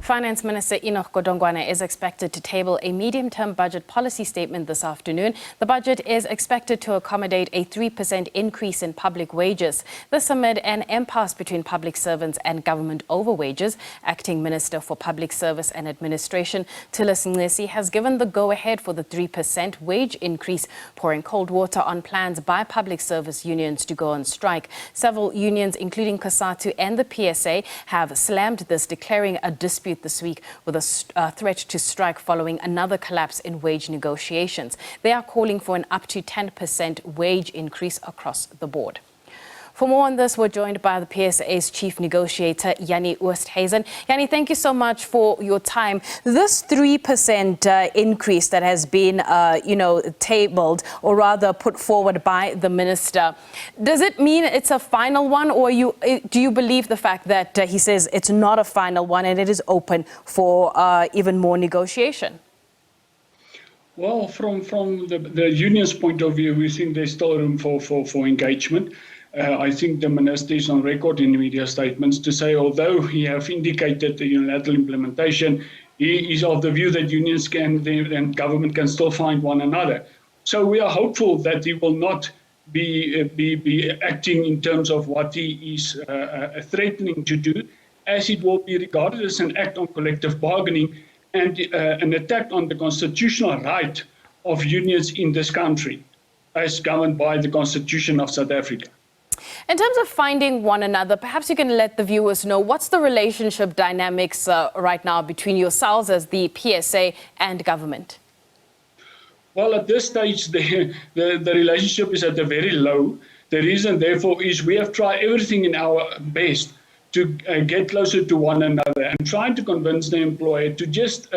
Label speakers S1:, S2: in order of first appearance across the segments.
S1: Finance Minister Enoch Godongwana is expected to table a medium-term budget policy statement this afternoon. The budget is expected to accommodate a 3% increase in public wages. This amid an impasse between public servants and government over wages. Acting Minister for Public Service and Administration, Thulas Nxesi, has given the go-ahead for the 3% wage increase, pouring cold water on plans by public service unions to go on strike. Several unions, including COSATU and the PSA, have slammed this, declaring a dispute this week with a threat to strike following another collapse in wage negotiations. They are calling for an up to 10% wage increase across the board. For more on this, we're joined by the PSA's chief negotiator, Jannie Oosthuizen. Jannie, thank you so much for your time. This 3% increase that has been, tabled, or rather put forward by the minister, does it mean it's a final one, or do you believe the fact that he says it's not a final one and it is open for even more negotiation?
S2: Well, from the union's point of view, we think there's still room for engagement. I think the minister is on record in media statements to say, although he have indicated the unilateral implementation, he is of the view that unions and government can still find one another. So we are hopeful that he will not be acting in terms of what he is threatening to do, as it will be regarded as an act on collective bargaining and an attack on the constitutional right of unions in this country, as governed by the Constitution of South Africa.
S1: In terms of finding one another, perhaps you can let the viewers know what's the relationship dynamics right now between yourselves as the PSA and government?
S2: Well, at this stage, the relationship is at a very low. The reason, therefore, is we have tried everything in our best to get closer to one another and trying to convince the employer to just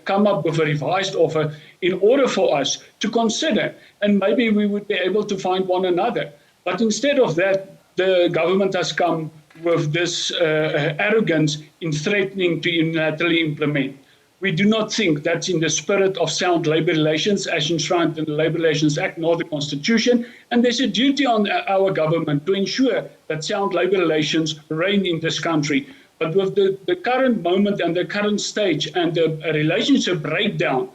S2: come up with a revised offer in order for us to consider, and maybe we would be able to find one another. But instead of that, the government has come with this arrogance in threatening to unilaterally implement. We do not think that's in the spirit of sound labour relations as enshrined in the Labour Relations Act nor the Constitution. And there's a duty on our government to ensure that sound labour relations reign in this country. But with the current moment and the current stage and the relationship breakdown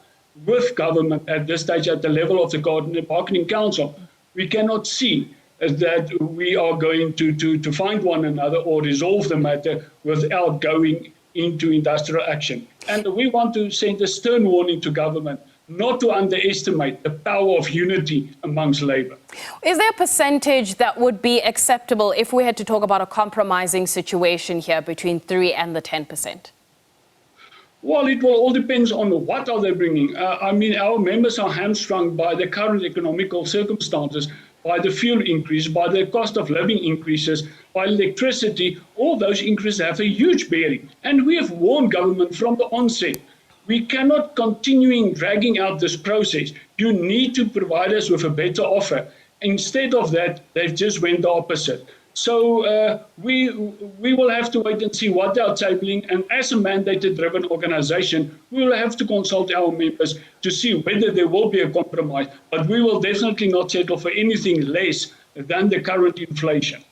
S2: with government at this stage at the level of the Bargaining Council, we cannot see that we are going to find one another or resolve the matter without going into industrial action. And we want to send a stern warning to government not to underestimate the power of unity amongst labour.
S1: Is there a percentage that would be acceptable if we had to talk about a compromising situation here between 3 and the 10%?
S2: Well, it will all depend on what are they bringing. Our members are hamstrung by the current economical circumstances, by the fuel increase, by the cost of living increases, by electricity. All those increases have a huge bearing. And we have warned government from the onset. We cannot continue dragging out this process. You need to provide us with a better offer. Instead of that, they've just went the opposite. So we will have to wait and see what they are tabling. And as a mandated-driven organisation, we will have to consult our members to see whether there will be a compromise. But we will definitely not settle for anything less than the current inflation.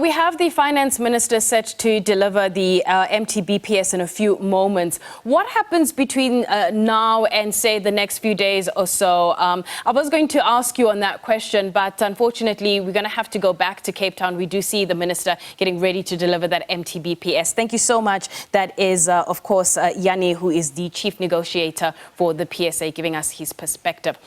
S1: We have the finance minister set to deliver the MTBPS in a few moments. What happens between now and, say, the next few days or so? I was going to ask you on that question, but unfortunately, we're going to have to go back to Cape Town. We do see the minister getting ready to deliver that MTBPS. Thank you so much. That is, of course, Jannie, who is the chief negotiator for the PSA, giving us his perspective.